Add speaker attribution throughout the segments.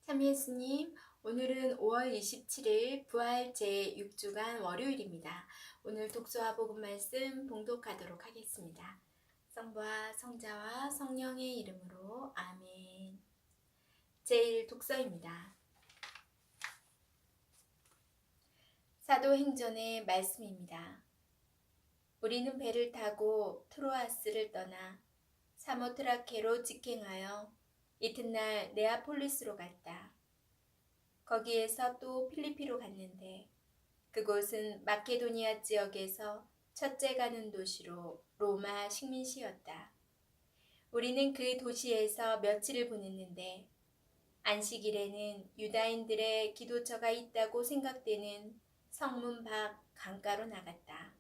Speaker 1: 참 예수님, 오늘은 5월 27일 부활 제6주간 월요일입니다. 오늘 독서와 복음 말씀 봉독하도록 하겠습니다. 성부와 성자와 성령의 이름으로 아멘. 제1독서입니다. 사도행전의 말씀입니다. 우리는 배를 타고 트로아스를 떠나 사모트라케로 직행하여 이튿날 네아폴리스로 갔다. 거기에서 또 필리피로 갔는데 그곳은 마케도니아 지역에서 첫째 가는 도시로 로마 식민시였다. 우리는 그 도시에서 며칠을 보냈는데 안식일에는 유다인들의 기도처가 있다고 생각되는 성문 밖 강가로 나갔다.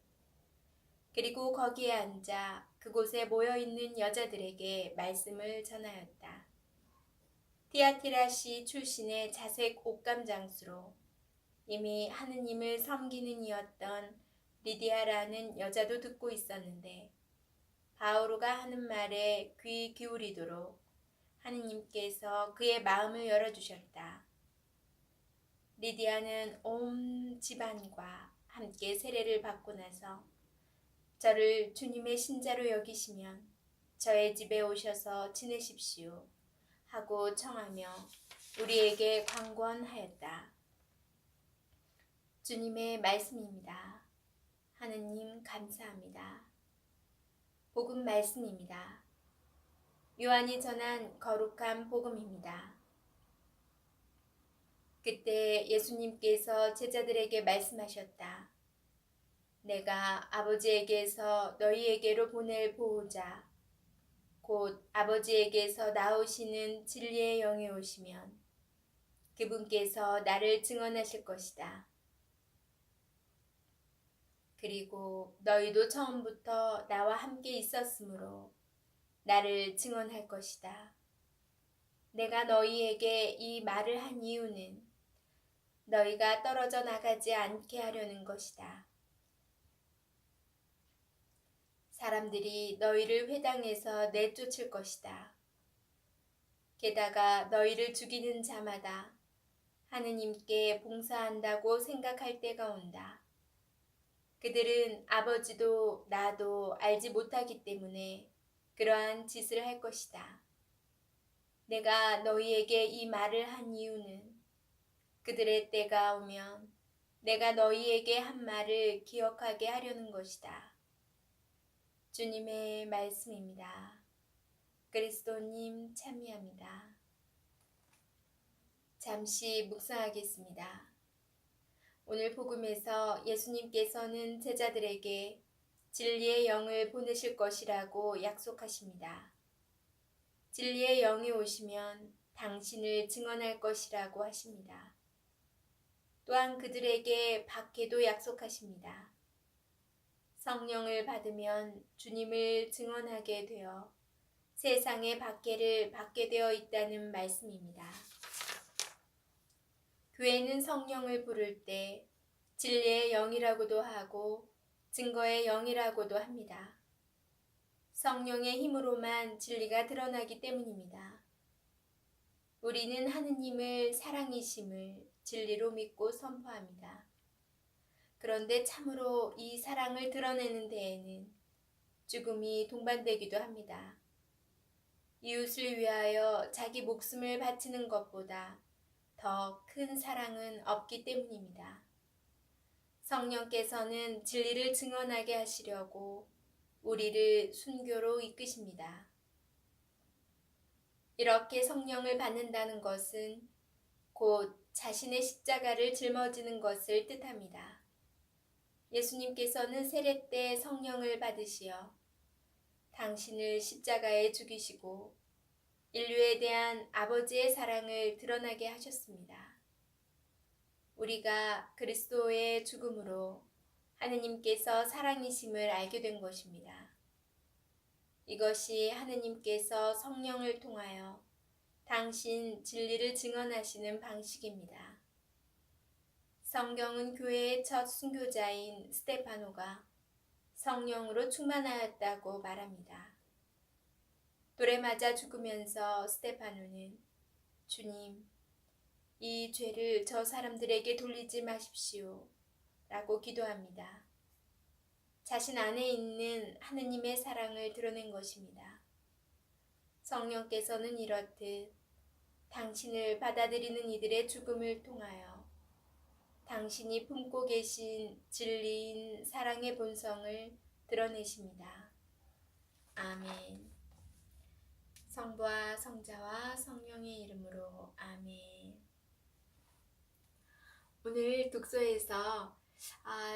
Speaker 1: 그리고 거기에 앉아 그곳에 모여있는 여자들에게 말씀을 전하였다. 티아티라시 출신의 자색 옷감 장수로 이미 하느님을 섬기는 이였던 리디아라는 여자도 듣고 있었는데 바오로가 하는 말에 귀 기울이도록 하느님께서 그의 마음을 열어주셨다. 리디아는 온 집안과 함께 세례를 받고 나서 저를 주님의 신자로 여기시면 저의 집에 오셔서 지내십시오 하고 청하며 우리에게 관건하였다. 주님의 말씀입니다. 하느님 감사합니다. 복음 말씀입니다. 요한이 전한 거룩한 복음입니다. 그때 예수님께서 제자들에게 말씀하셨다. 내가 아버지에게서 너희에게로 보낼 보호자, 곧 아버지에게서 나오시는 진리의 영이 오시면 그분께서 나를 증언하실 것이다. 그리고 너희도 처음부터 나와 함께 있었으므로 나를 증언할 것이다. 내가 너희에게 이 말을 한 이유는 너희가 떨어져 나가지 않게 하려는 것이다. 사람들이 너희를 회당에서 내쫓을 것이다. 게다가 너희를 죽이는 자마다 하느님께 봉사한다고 생각할 때가 온다. 그들은 아버지도 나도 알지 못하기 때문에 그러한 짓을 할 것이다. 내가 너희에게 이 말을 한 이유는 그들의 때가 오면 내가 너희에게 한 말을 기억하게 하려는 것이다. 주님의 말씀입니다. 그리스도님 참여합니다. 잠시 묵상하겠습니다. 오늘 복음에서 예수님께서는 제자들에게 진리의 영을 보내실 것이라고 약속하십니다. 진리의 영이 오시면 당신을 증언할 것이라고 하십니다. 또한 그들에게 박해도 약속하십니다. 성령을 받으면 주님을 증언하게 되어 세상의 박해를 받게 되어 있다는 말씀입니다. 교회는 성령을 부를 때 진리의 영이라고도 하고 증거의 영이라고도 합니다. 성령의 힘으로만 진리가 드러나기 때문입니다. 우리는 하느님을 사랑이심을 진리로 믿고 선포합니다. 그런데 참으로 이 사랑을 드러내는 데에는 죽음이 동반되기도 합니다. 이웃을 위하여 자기 목숨을 바치는 것보다 더 큰 사랑은 없기 때문입니다. 성령께서는 진리를 증언하게 하시려고 우리를 순교로 이끄십니다. 이렇게 성령을 받는다는 것은 곧 자신의 십자가를 짊어지는 것을 뜻합니다. 예수님께서는 세례 때 성령을 받으시어 당신을 십자가에 죽이시고 인류에 대한 아버지의 사랑을 드러나게 하셨습니다. 우리가 그리스도의 죽음으로 하느님께서 사랑이심을 알게 된 것입니다. 이것이 하느님께서 성령을 통하여 당신 진리를 증언하시는 방식입니다. 성경은 교회의 첫 순교자인 스데파노가 성령으로 충만하였다고 말합니다. 돌에 맞아 죽으면서 스데파노는 주님, 이 죄를 저 사람들에게 돌리지 마십시오. 라고 기도합니다. 자신 안에 있는 하느님의 사랑을 드러낸 것입니다. 성령께서는 이렇듯 당신을 받아들이는 이들의 죽음을 통하여 당신이 품고 계신 진리인 사랑의 본성을 드러내십니다. 아멘. 성부와 성자와 성령의 이름으로 아멘. 오늘 독서에서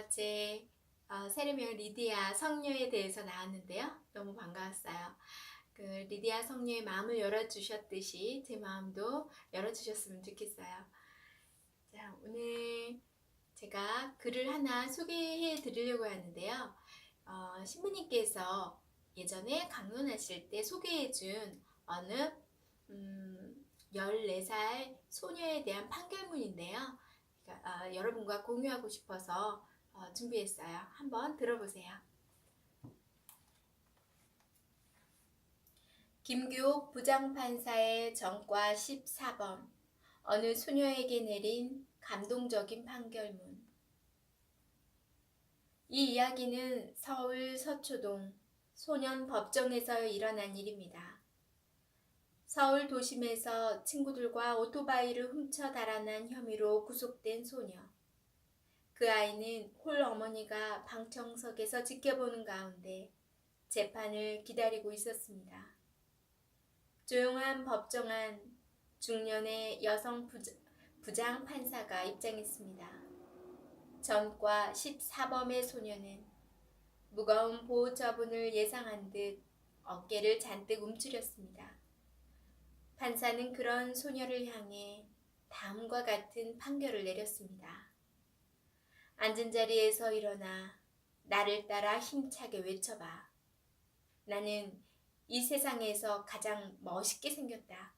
Speaker 1: 제 세례명 리디아 성녀에 대해서 나왔는데요. 너무 반가웠어요. 그 리디아 성녀의 마음을 열어주셨듯이 제 마음도 열어주셨으면 좋겠어요. 자, 오늘 제가 글을 하나 소개해 드리려고 하는데요. 신부님께서 예전에 강론하실 때 소개해 준 어느 14살 소녀에 대한 판결문인데요. 여러분과 공유하고 싶어서 준비했어요. 한번 들어보세요. 김규옥 부장판사의 전과 14번 어느 소녀에게 내린 감동적인 판결문. 이 이야기는 서울 서초동 소년법정에서 일어난 일입니다. 서울 도심에서 친구들과 오토바이를 훔쳐 달아난 혐의로 구속된 소녀. 그 아이는 홀 어머니가 방청석에서 지켜보는 가운데 재판을 기다리고 있었습니다. 조용한 법정 안 중년의 여성 부장 판사가 입장했습니다. 전과 14범의 소녀는 무거운 보호 처분을 예상한 듯 어깨를 잔뜩 움츠렸습니다. 판사는 그런 소녀를 향해 다음과 같은 판결을 내렸습니다. 앉은 자리에서 일어나 나를 따라 힘차게 외쳐봐. 나는 이 세상에서 가장 멋있게 생겼다.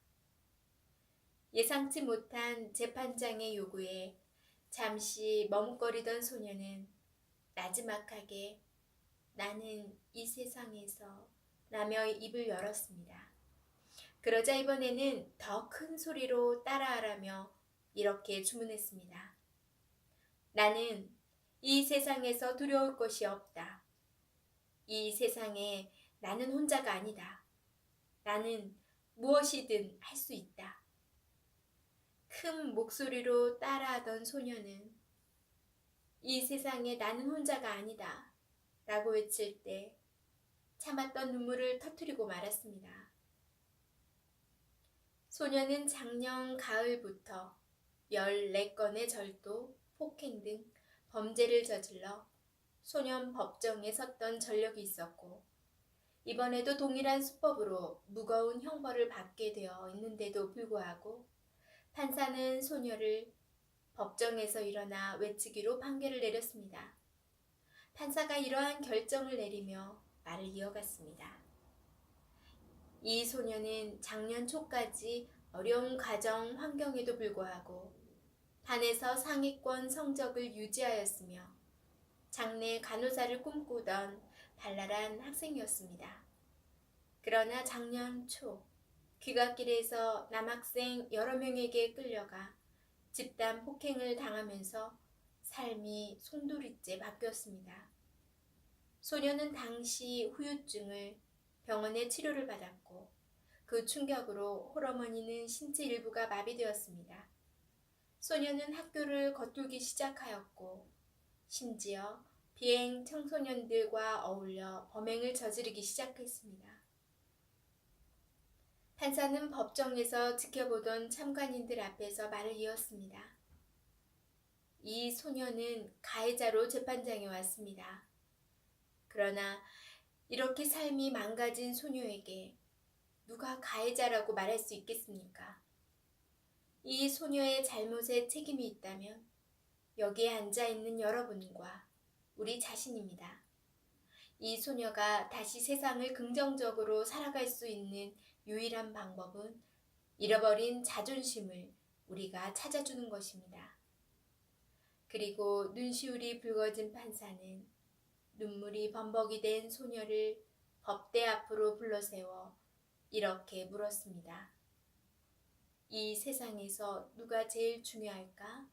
Speaker 1: 예상치 못한 재판장의 요구에 잠시 머뭇거리던 소녀는 나지막하게 나는 이 세상에서 라며 입을 열었습니다. 그러자 이번에는 더 큰 소리로 따라하라며 이렇게 주문했습니다. 나는 이 세상에서 두려울 것이 없다. 이 세상에 나는 혼자가 아니다. 나는 무엇이든 할 수 있다. 큰 목소리로 따라하던 소녀는 이 세상에 나는 혼자가 아니다. 라고 외칠 때 참았던 눈물을 터뜨리고 말았습니다. 소녀는 작년 가을부터 14건의 절도, 폭행 등 범죄를 저질러 소년 법정에 섰던 전력이 있었고 이번에도 동일한 수법으로 무거운 형벌을 받게 되어 있는데도 불구하고 판사는 소녀를 법정에서 일어나 외치기로 판결을 내렸습니다. 판사가 이러한 결정을 내리며 말을 이어갔습니다. 이 소녀는 작년 초까지 어려운 가정 환경에도 불구하고 반에서 상위권 성적을 유지하였으며 장래 간호사를 꿈꾸던 발랄한 학생이었습니다. 그러나 작년 초 귀갓길에서 남학생 여러 명에게 끌려가 집단 폭행을 당하면서 삶이 송두리째 바뀌었습니다. 소녀는 당시 후유증을 병원에 치료를 받았고 그 충격으로 홀어머니는 신체 일부가 마비되었습니다. 소녀는 학교를 거두기 시작하였고 심지어 비행 청소년들과 어울려 범행을 저지르기 시작했습니다. 판사는 법정에서 지켜보던 참관인들 앞에서 말을 이었습니다. 이 소녀는 가해자로 재판장에 왔습니다. 그러나 이렇게 삶이 망가진 소녀에게 누가 가해자라고 말할 수 있겠습니까? 이 소녀의 잘못에 책임이 있다면 여기에 앉아있는 여러분과 우리 자신입니다. 이 소녀가 다시 세상을 긍정적으로 살아갈 수 있는 유일한 방법은 잃어버린 자존심을 우리가 찾아주는 것입니다. 그리고 눈시울이 붉어진 판사는 눈물이 범벅이 된 소녀를 법대 앞으로 불러세워 이렇게 물었습니다. 이 세상에서 누가 제일 중요할까?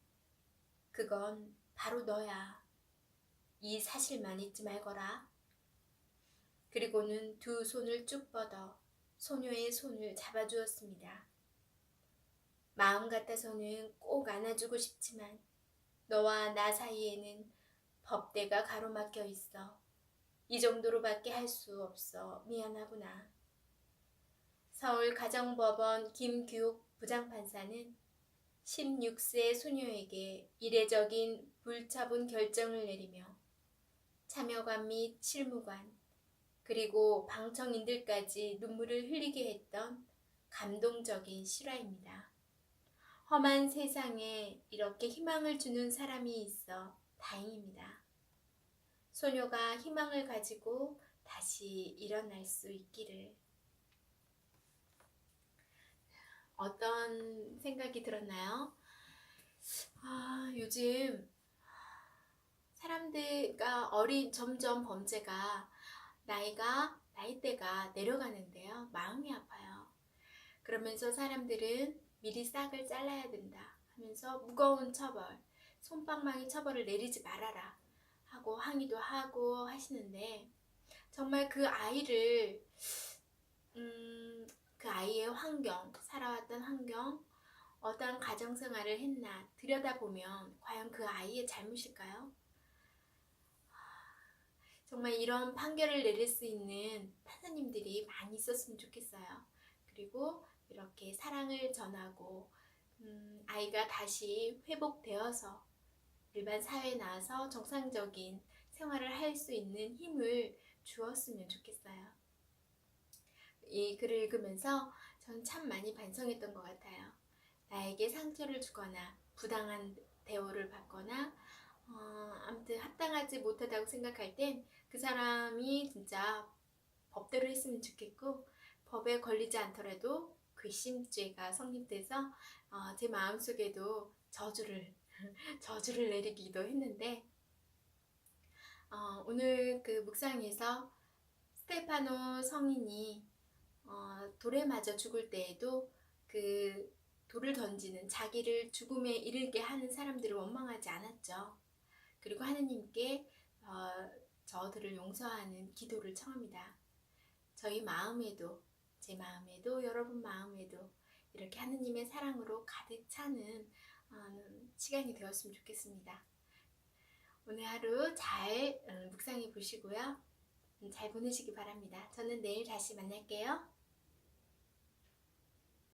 Speaker 1: 그건 바로 너야. 이 사실만 잊지 말거라. 그리고는 두 손을 쭉 뻗어 소녀의 손을 잡아주었습니다. 마음 같아서는 꼭 안아주고 싶지만 너와 나 사이에는 법대가 가로막혀 있어. 이 정도로밖에 할 수 없어. 미안하구나. 서울 가정법원 김규옥 부장판사는 16세 소녀에게 이례적인 불처분 결정을 내리며 참여관 및 실무관 그리고 방청인들까지 눈물을 흘리게 했던 감동적인 실화입니다. 험한 세상에 이렇게 희망을 주는 사람이 있어 다행입니다. 소녀가 희망을 가지고 다시 일어날 수 있기를. 어떤 생각이 들었나요? 요즘 사람들과 점점 범죄가 나이대가 내려가는데요. 마음이 아파요. 그러면서 사람들은 미리 싹을 잘라야 된다 하면서 무거운 처벌, 솜방망이 처벌을 내리지 말아라 하고 항의도 하고 하시는데 정말 그 아이를 그 아이의 환경, 살아왔던 환경, 어떠한 가정생활을 했나 들여다보면 과연 그 아이의 잘못일까요? 정말 이런 판결을 내릴 수 있는 판사님들이 많이 있었으면 좋겠어요. 그리고 이렇게 사랑을 전하고 아이가 다시 회복되어서 일반 사회에 나와서 정상적인 생활을 할 수 있는 힘을 주었으면 좋겠어요. 이 글을 읽으면서 전 참 많이 반성했던 것 같아요. 나에게 상처를 주거나 부당한 대우를 받거나 아무튼 합당하지 못하다고 생각할 땐 그 사람이 진짜 법대로 했으면 좋겠고 법에 걸리지 않더라도 괘씸죄가 성립돼서 제 마음속에도 저주를 내리기도 했는데 오늘 그 묵상에서 스테파노 성인이 돌에 맞아 죽을 때에도 그 돌을 던지는 자기를 죽음에 이르게 하는 사람들을 원망하지 않았죠. 그리고 하느님께 저들을 용서하는 기도를 청합니다. 저희 마음에도, 제 마음에도, 여러분 마음에도 이렇게 하느님의 사랑으로 가득 차는 시간이 되었으면 좋겠습니다. 오늘 하루 잘 묵상해 보시고요. 잘 보내시기 바랍니다. 저는 내일 다시 만날게요.